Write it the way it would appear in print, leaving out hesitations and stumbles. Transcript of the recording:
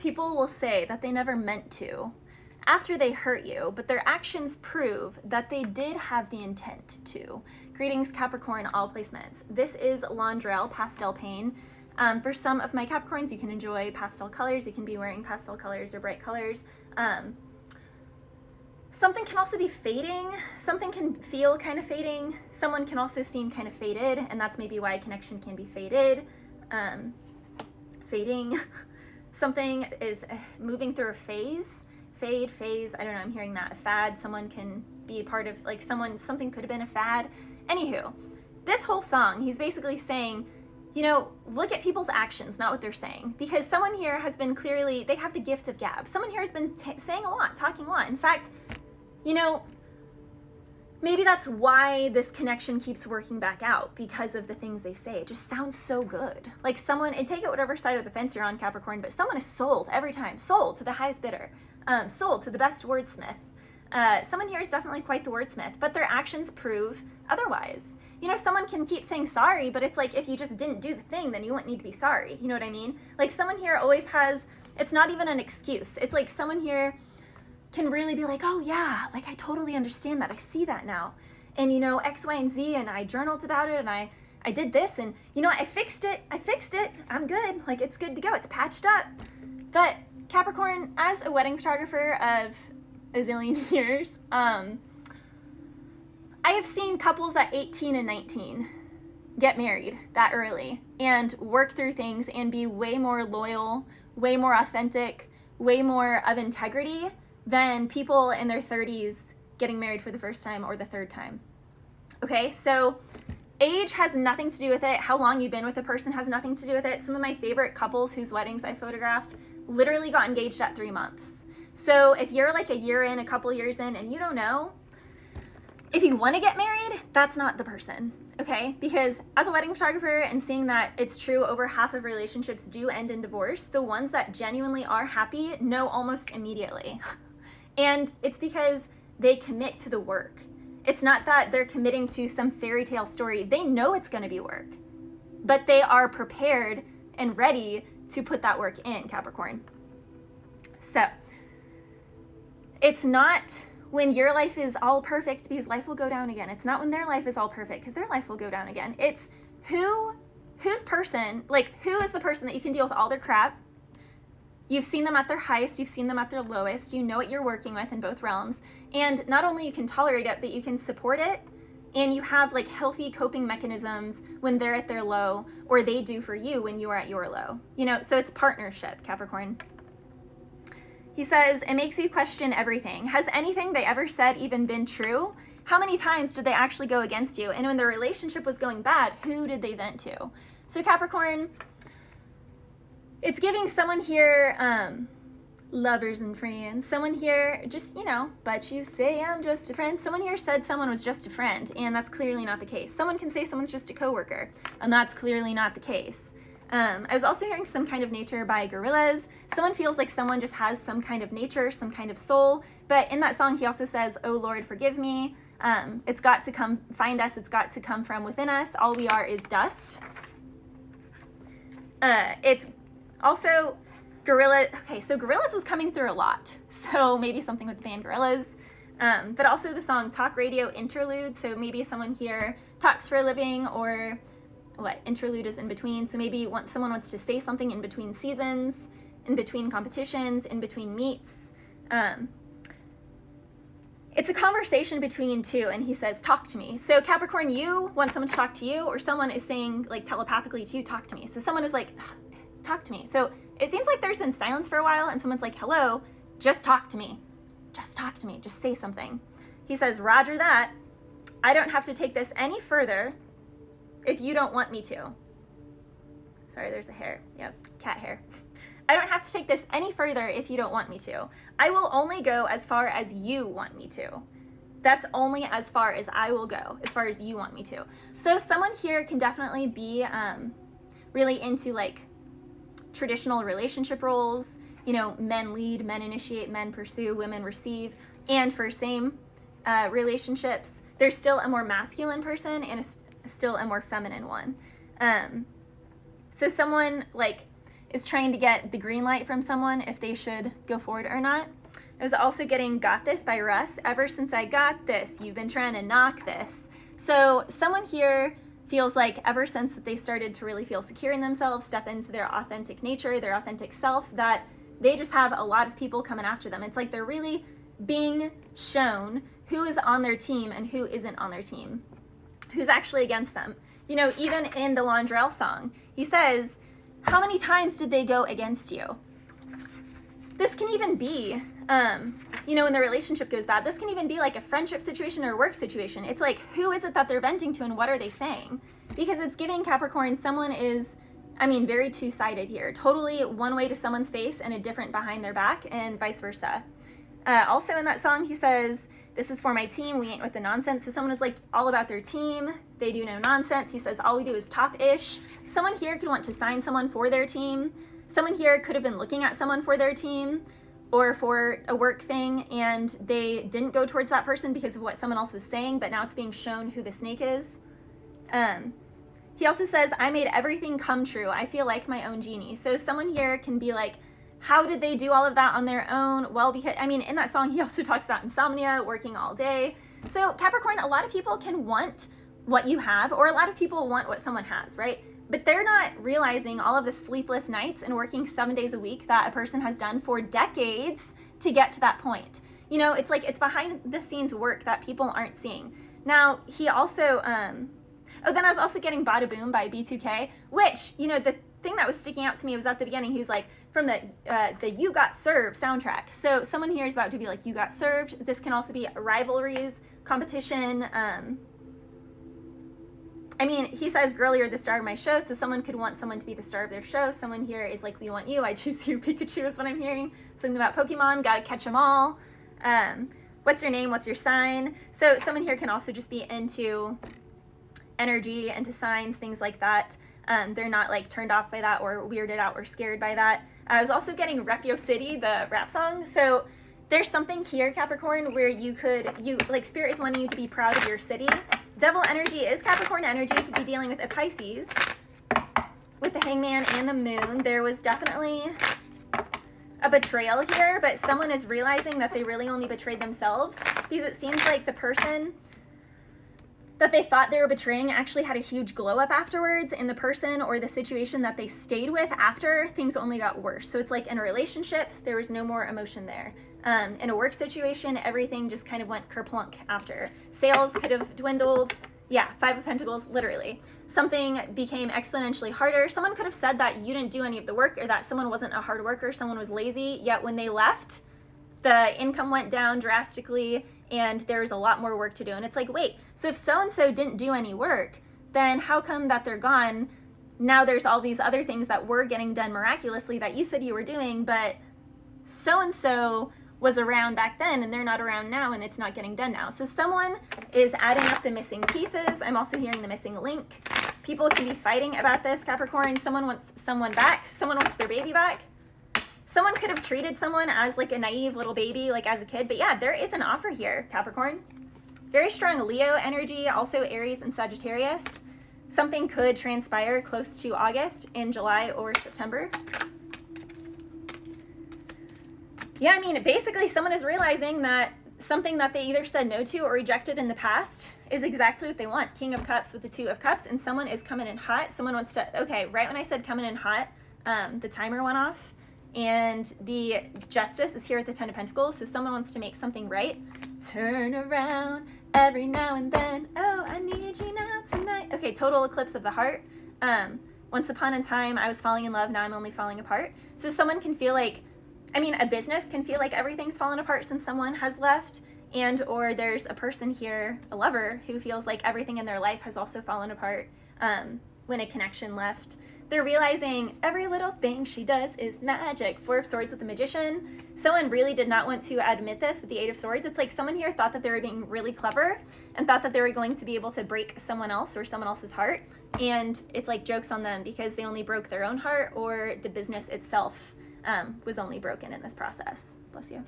people will say that they never meant to after they hurt you, but their actions prove that they did have the intent to. Greetings, Capricorn, all placements. This is Londrell Pastel Pain. For some of my Capricorns, you can enjoy pastel colors. You can be wearing pastel colors or bright colors. Something can also be fading. Something can feel kind of fading. Someone can also seem kind of faded, and that's maybe why a connection can be faded. Fading. Something is moving through a phase. Phase, I don't know, I'm hearing that. A fad, someone can be a part of, like something could have been a fad. Anywho, this whole song, he's basically saying, you know, look at people's actions, not what they're saying. Because someone here has been clearly, they have the gift of gab. Someone here has been saying a lot, talking a lot. In fact, you know, maybe that's why this connection keeps working back out, because of the things they say. It just sounds so good. Like someone, and take it whatever side of the fence you're on, Capricorn, but someone is sold every time. Sold to the highest bidder. Sold to the best wordsmith. Someone here is definitely quite the wordsmith, but their actions prove otherwise. You know, someone can keep saying sorry, but it's like, if you just didn't do the thing, then you wouldn't need to be sorry. You know what I mean? Like someone here always has, it's not even an excuse. It's like someone here can really be like, oh yeah, like I totally understand that. I see that now. And you know, X, Y, and Z, and I journaled about it, and I did this, and you know, I fixed it. I'm good. Like it's good to go. It's patched up. But Capricorn, as a wedding photographer of a zillion years, I have seen couples at 18 and 19 get married that early and work through things and be way more loyal, way more authentic, way more of integrity than people in their 30s getting married for the first time or the third time. Okay, so age has nothing to do with it. How long you've been with a person has nothing to do with it. Some of my favorite couples whose weddings I photographed literally got engaged at 3 months. So if you're like a year in, a couple years in, and you don't know, if you want to get married, that's not the person, okay? Because as a wedding photographer and seeing that it's true, over half of relationships do end in divorce, the ones that genuinely are happy know almost immediately. And it's because they commit to the work. It's not that they're committing to some fairy tale story. They know it's going to be work, but they are prepared and ready to put that work in, Capricorn. So it's not when your life is all perfect, because life will go down again. It's not when their life is all perfect, because their life will go down again. It's who is the person that you can deal with all their crap. You've seen them at their highest, you've seen them at their lowest, you know what you're working with in both realms. And not only you can tolerate it, but you can support it. And you have like healthy coping mechanisms when they're at their low, or they do for you when you are at your low. You know, so it's partnership, Capricorn. He says, it makes you question everything. Has anything they ever said even been true? How many times did they actually go against you? And when the relationship was going bad, who did they vent to? So Capricorn, it's giving someone here lovers and friends. Someone here just, you know, but you say I'm just a friend. Someone here said someone was just a friend, and that's clearly not the case. Someone can say someone's just a coworker, and that's clearly not the case. I was also hearing some kind of nature by gorillas. Someone feels like someone just has some kind of nature, some kind of soul. But in that song, he also says, oh Lord, forgive me. It's got to come find us. It's got to come from within us. All we are is dust. It's also gorilla. Okay, so Gorillaz was coming through a lot. So maybe something with the band Gorillaz. But also the song Talk Radio Interlude. So maybe someone here talks for a living, or what interlude is in between. So maybe someone wants to say something in between seasons, in between competitions, in between meets. It's a conversation between two, and he says, talk to me. So Capricorn, you want someone to talk to you, or someone is saying like telepathically to you, talk to me. So someone is like, talk to me. So it seems like there's been silence for a while, and someone's like, hello, just talk to me. Just talk to me. Just say something. He says, roger that. I don't have to take this any further if you don't want me to. Sorry, there's a hair. Yep, cat hair. I don't have to take this any further if you don't want me to. I will only go as far as you want me to. That's only as far as I will go, as far as you want me to. So someone here can definitely be really into like traditional relationship roles. You know, men lead, men initiate, men pursue, women receive. And for same relationships, there's still a more masculine person and still a more feminine one. So someone like, is trying to get the green light from someone if they should go forward or not. I was also getting Got This by Russ. Ever since I got this, you've been trying to knock this. So someone here feels like ever since that they started to really feel secure in themselves, step into their authentic nature, their authentic self, that they just have a lot of people coming after them. It's like they're really being shown who is on their team and who isn't on their team, who's actually against them. You know, even in the Londrell song, he says, how many times did they go against you? This can even be, you know, when the relationship goes bad, this can even be like a friendship situation or a work situation. It's like, who is it that they're venting to and what are they saying? Because it's giving Capricorn, someone is, I mean, very two-sided here. Totally one way to someone's face and a different behind their back, and vice versa. Also in that song, he says, this is for my team, we ain't with the nonsense. So someone is like all about their team, they do no nonsense. He says, all we do is top-ish. Someone here could want to sign someone for their team. Someone here could have been looking at someone for their team or for a work thing, and they didn't go towards that person because of what someone else was saying, but now it's being shown who the snake is. He also says, I made everything come true. I feel like my own genie. So someone here can be like, how did they do all of that on their own? Well, because, I mean, in that song, he also talks about insomnia, working all day. So Capricorn, a lot of people can want what you have, or a lot of people want what someone has, right? But they're not realizing all of the sleepless nights and working 7 days a week that a person has done for decades to get to that point. You know, it's like, it's behind the scenes work that people aren't seeing. Now, he also, then I was also getting Bada Boom by B2K, which, you know, the thing that was sticking out to me was at the beginning, he was like, from the You Got Served soundtrack. So someone here is about to be like, you got served. This can also be rivalries, competition. I mean, he says, girl, you're the star of my show. So someone could want someone to be the star of their show. Someone here is like, we want you. I choose you. Pikachu is what I'm hearing. Something about Pokemon. Got to catch them all. What's your name? What's your sign? So someone here can also just be into energy, into signs, things like that. They're not like turned off by that or weirded out or scared by that. I was also getting Rep Yo City, the rap song. So there's something here, Capricorn, where you like Spirit is wanting you to be proud of your city. Devil energy is Capricorn energy. You could be dealing with a Pisces. With the Hangman and the Moon, there was definitely a betrayal here, but someone is realizing that they really only betrayed themselves, because it seems like the person that they thought they were betraying actually had a huge glow up afterwards, and the person or the situation that they stayed with after, things only got worse. So it's like in a relationship, there was no more emotion there. In a work situation, everything just kind of went kerplunk after. Sales could have dwindled. Yeah, 5 of Pentacles, literally. Something became exponentially harder. Someone could have said that you didn't do any of the work, or that someone wasn't a hard worker, someone was lazy, yet when they left, the income went down drastically, and there's a lot more work to do. And it's like, wait, so if so-and-so didn't do any work, then how come that they're gone? Now there's all these other things that were getting done miraculously that you said you were doing, but so-and-so was around back then and they're not around now, and it's not getting done now. So someone is adding up the missing pieces. I'm also hearing the missing link. People can be fighting about this, Capricorn. Someone wants someone back. Someone wants their baby back. Someone could have treated someone as like a naive little baby, like as a kid. But yeah, there is an offer here, Capricorn. Very strong Leo energy, also Aries and Sagittarius. Something could transpire close to August, in July or September. Yeah, I mean, basically someone is realizing that something that they either said no to or rejected in the past is exactly what they want. King of Cups with the 2 of Cups, and someone is coming in hot. Someone wants to, okay, right when I said coming in hot, the timer went off, and the Justice is here at the 10 of Pentacles, so someone wants to make something right. Turn around every now and then. Oh, I need you now tonight. Okay, total eclipse of the heart. Once upon a time, I was falling in love. Now I'm only falling apart. So someone can feel like, I mean, a business can feel like everything's fallen apart since someone has left, and or there's a person here, a lover, who feels like everything in their life has also fallen apart when a connection left. They're realizing every little thing she does is magic. 4 of Swords with the Magician. Someone really did not want to admit this with the 8 of Swords. It's like someone here thought that they were being really clever and thought that they were going to be able to break someone else or someone else's heart. And it's like jokes on them because they only broke their own heart, or the business itself was only broken in this process. Bless you.